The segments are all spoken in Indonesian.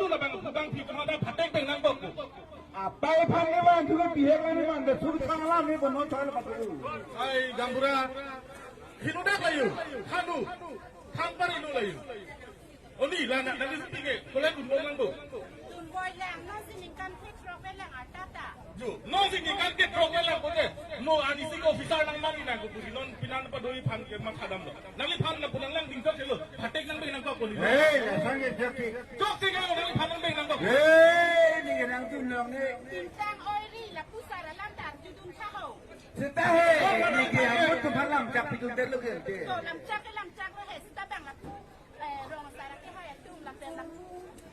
tu lah bang bang pi kemana patek dengan boku. Apa yang paling mana juga pihak mana mana suruh tangan ni pun non soal apa tu. Hai gambura, hidup dah layu, kanu, kampar hidup layu. Oh ni lah nak nanti tiga, boleh tu boleh tu. Boy lang, no sinikan fix rock lang atata. Jo, no sinikan ke program lang boleh. No anisi ko officer lang mani na ko pusi non pinan pa doi pan ke makadam lo. Nali pan na punang lang dingkot selo. Patek nang benang ko ko ni. Hei, sangat jaki. Jok tiga nali pan nang benang ko. Hei, ni yang tu long ni. Tintang oiri la pusara lam dar judun saho. Seta hei, ni ke yang tu palam cap itu terlalu ke. So lam cak lo he sta bang la rong sara ke hai tum la pen la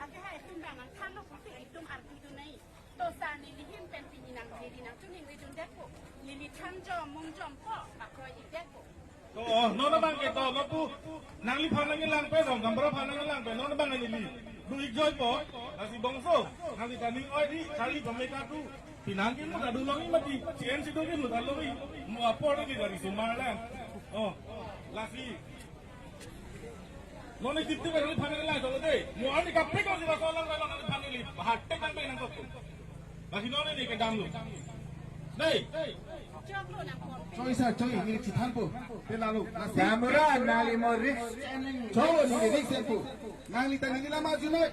ake hai tum bang an kan lo pusi tum arti tu nei. To sa ni lihin pen pininang lilinang tu ning ridun deko. Lili tham jom mong jom ko pakoi ik deko. Oh, no na bang ito, no tu nali pan nang lang pe dong, gambara pan nang lang pe, no na bang ni li. Du enjoy po, nasi bongso, nasi taning oi di, kali pemeka tu. Pinangkin mo kadu longi mati, cien si dongin mo taloi. Mo apo lagi dari Sumar lang. Oh, lasi. No ni tipti pe nali pan nang lang so de. Mo ani kape ko si baso lang lang nali pan ni li. Hatte kan pe nang ko. Lasi no ni ke dam lo. Nei. Jom lo nang kon. Coy sa coy ni citan po. Pelalu. Gamura nali mo Rix. Coy ni rik sempo. Nang tani nila maju noy.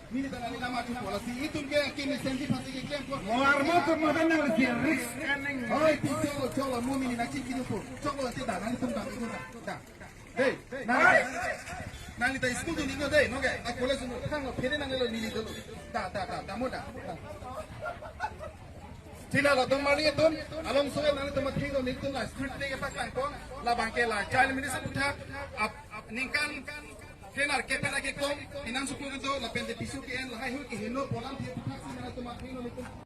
Ni tani nila maju pola si itu ke kini sendi pasti ke kempo. Mo armo tu mo dan nali si Rix eneng. Oi ti cholo mo mini na chiki po. Cholo ti da nang tum bang itu da. Hey, nang ta school tu ningo dei no ke. A college no khang lo phede nang lo ni ni do. Da mo da. Sila la dong mari ton along soel nang to mathi do nik ton la street ne ke pak lang kong la bangke la child minister utha ap ningkan kenar kepera ke kom inang sukul to la pende pisu ke en la hai hu ke hino polan the utha sila to mathi no nik